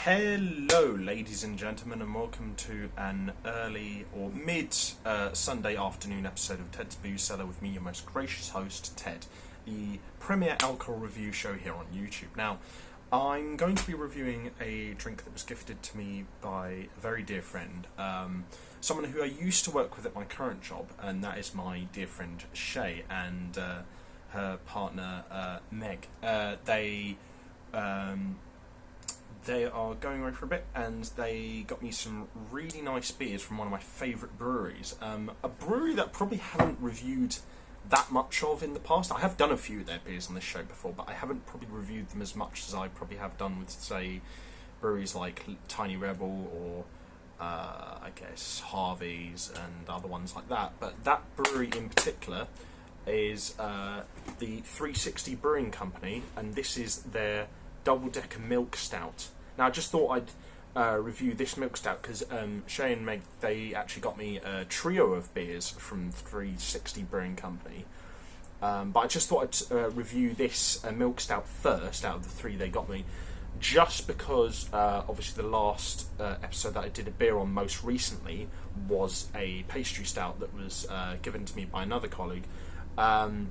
Hello, ladies and gentlemen, and welcome to an early or mid Sunday afternoon episode of Ted's Booze Cellar with me, your most gracious host, Ted, the premier alcohol review show here on YouTube. Now, I'm going to be reviewing a drink that was gifted to me by a very dear friend, someone who I used to work with at my current job, and that is my dear friend Shay and her partner Meg. They are going away for a bit, and they got me some really nice beers from one of my favourite breweries. A brewery that I probably haven't reviewed that much of in the past. I have done a few of their beers on this show before, but I haven't probably reviewed them as much as I probably have done with, say, breweries like Tiny Rebel or, I guess, Harvey's and other ones like that. But that brewery in particular is the 360 Brewing Company, and this is their double-decker milk stout. Now, I just thought I'd review this milk stout because Shay and Meg, they actually got me a trio of beers from 360 Brewing Company. But I just thought I'd review this milk stout first out of the three they got me, just because obviously the last episode that I did a beer on most recently was a pastry stout that was given to me by another colleague. And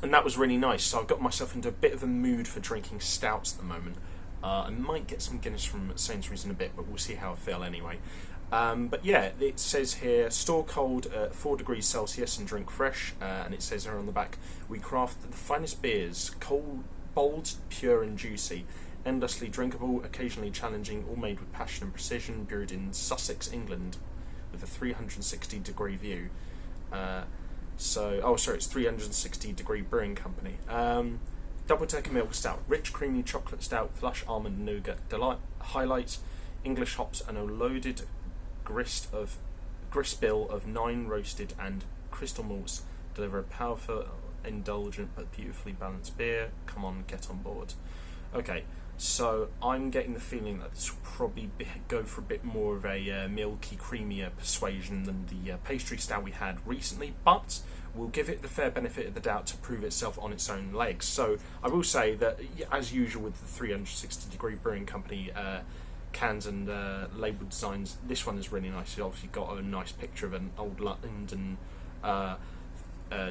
that was really nice, so I've got myself into a bit of a mood for drinking stouts at the moment. I might get some Guinness from Sainsbury's in a bit, but we'll see how I feel anyway. But yeah, it says here, store cold at 4 degrees Celsius and drink fresh, and it says here on the back, we craft the finest beers, cold, bold, pure and juicy, endlessly drinkable, occasionally challenging, all made with passion and precision, brewed in Sussex, England, with a 360-degree view. It's 360 Degree Brewing Company. Double-decker milk stout, rich creamy chocolate stout, flush almond and nougat delight, highlights English hops and a loaded grist bill of 9 roasted and crystal malts deliver a powerful, indulgent but beautifully balanced beer. Come on, get on board. Okay, so I'm getting the feeling that this will probably go for a bit more of a milky, creamier persuasion than the pastry stout we had recently, but we'll give it the fair benefit of the doubt to prove itself on its own legs. So I will say that, as usual with the 360 Degree Brewing Company cans and label designs, this one is really nice. It's obviously got a nice picture of an old London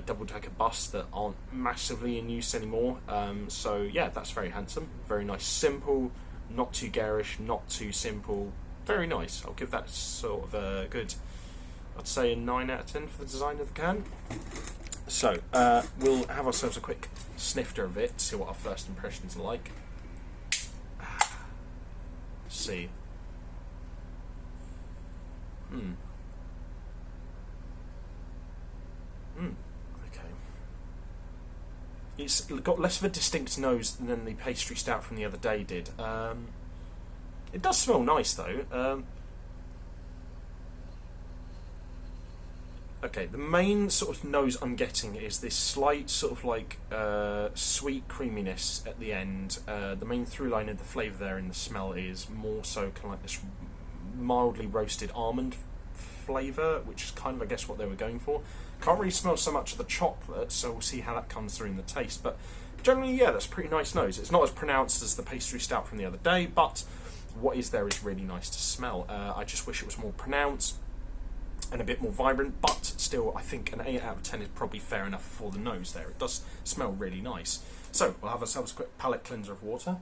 double-decker bus that aren't massively in use anymore. So yeah, that's very handsome, very nice, simple, not too garish, not too simple, very nice. I'll give that sort of a good, I'd say a 9 out of 10 for the design of the can. So we'll have ourselves a quick snifter of it, see what our first impressions are like. See. Okay. It's got less of a distinct nose than the pastry stout from the other day did. It does smell nice though. Okay, the main sort of nose I'm getting is this slight sort of like sweet creaminess at the end. The main through line of the flavour there in the smell is more so kind of like this mildly roasted almond flavour, which is kind of, I guess, what they were going for. Can't really smell so much of the chocolate, so we'll see how that comes through in the taste. But generally, yeah, that's a pretty nice nose. It's not as pronounced as the pastry stout from the other day, but what is there is really nice to smell. I just wish it was more pronounced and a bit more vibrant, but still, I think an 8 out of 10 is probably fair enough for the nose there. It does smell really nice. So, we'll have ourselves a quick palate cleanser of water.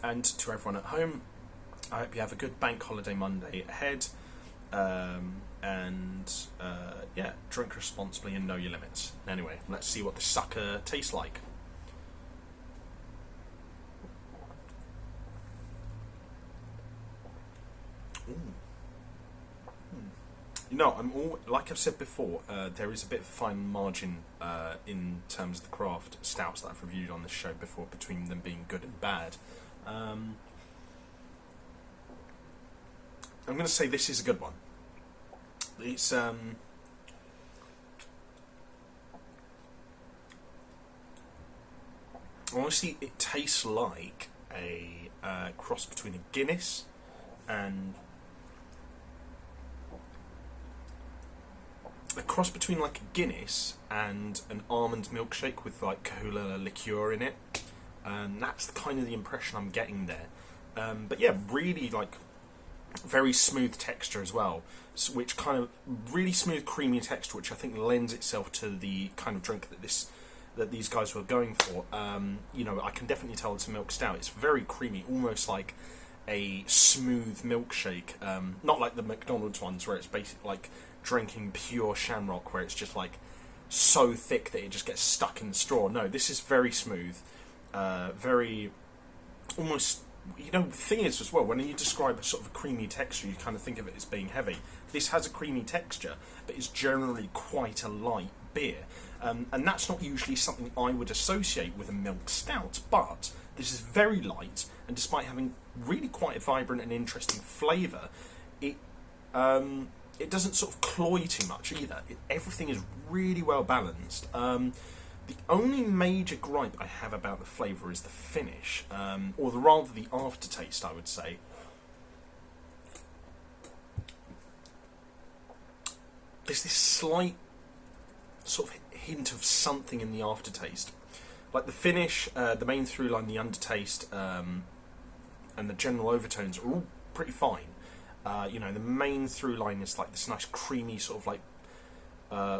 And to everyone at home, I hope you have a good bank holiday Monday ahead. Yeah, drink responsibly and know your limits. Anyway, let's see what this sucker tastes like. Like I've said before, there is a bit of a fine margin in terms of the craft stouts that I've reviewed on this show before, between them being good and bad. I'm going to say this is a good one. It's honestly, it tastes like a cross between a Guinness and a cross between like a Guinness and an almond milkshake with like cola liqueur in it, and that's kind of the impression I'm getting there. But yeah, really like very smooth texture as well, which kind of really smooth, creamy texture, which I think lends itself to the kind of drink that these guys were going for. You know, I can definitely tell it's a milk stout. It's very creamy, almost like a smooth milkshake, not like the McDonald's ones where it's basically like drinking pure Shamrock, where it's just like so thick that it just gets stuck in the straw. No, this is very smooth, very almost. You know, the thing is as well, when you describe a sort of a creamy texture, you kind of think of it as being heavy. This has a creamy texture, but it's generally quite a light beer. And that's not usually something I would associate with a milk stout, but this is very light, and despite having really quite a vibrant and interesting flavour, it doesn't sort of cloy too much either. Everything is really well balanced. The only major gripe I have about the flavour is the finish, or rather the aftertaste, I would say. There's this slight sort of hint of something in the aftertaste. Like the finish, the main through line, the undertaste, and the general overtones are all pretty fine. You know, the main through line is like this nice creamy sort of like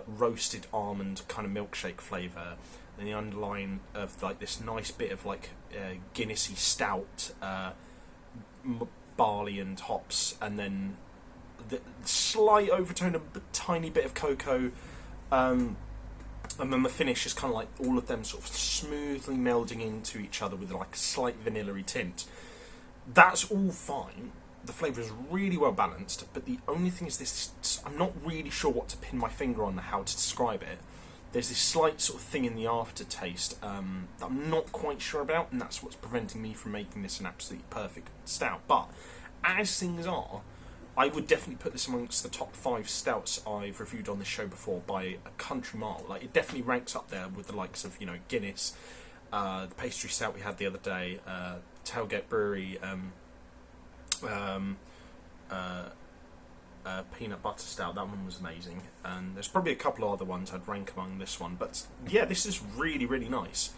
roasted almond kind of milkshake flavour, and the underline of like this nice bit of like Guinnessy stout, barley and hops, and then the slight overtone, a tiny bit of cocoa, and then the finish is kind of like all of them sort of smoothly melding into each other with like a slight vanilla-y tint. That's all fine. The flavour is really well balanced, but the only thing is this, I'm not really sure what to pin my finger on how to describe it. There's this slight sort of thing in the aftertaste that I'm not quite sure about, and that's what's preventing me from making this an absolutely perfect stout. But as things are, I would definitely put this amongst the top 5 stouts I've reviewed on this show before by a country mile. Like, it definitely ranks up there with the likes of, you know, Guinness, the pastry stout we had the other day, Tailgate Brewery, peanut butter stout. That one was amazing, and there's probably a couple of other ones I'd rank among this one, but yeah, this is really, really nice.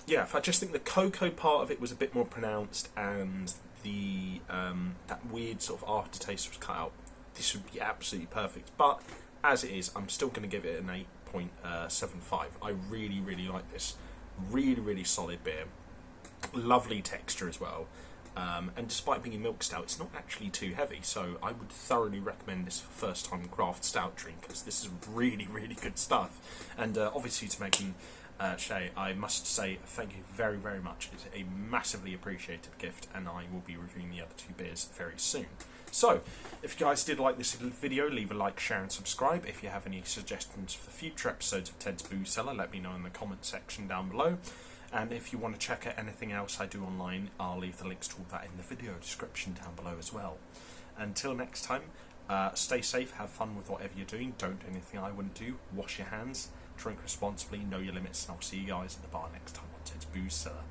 Yeah, I just think the cocoa part of it was a bit more pronounced, and the that weird sort of aftertaste was cut out. This would be absolutely perfect, but as it is, I'm still going to give it an 8.75. I really, really like this. Really, really solid beer. Lovely texture as well. And despite being a milk stout, it's not actually too heavy, so I would thoroughly recommend this for first-time craft stout drinkers. This is really, really good stuff. And obviously to Megan Shea, I must say thank you very, very much. It's a massively appreciated gift, and I will be reviewing the other 2 beers very soon. So, if you guys did like this video, leave a like, share and subscribe. If you have any suggestions for future episodes of Ted's Booze Cellar, let me know in the comment section down below. And if you want to check out anything else I do online, I'll leave the links to all that in the video description down below as well. Until next time, stay safe, have fun with whatever you're doing, don't do anything I wouldn't do, wash your hands, drink responsibly, know your limits, and I'll see you guys at the bar next time on Ted's Booze Cellar.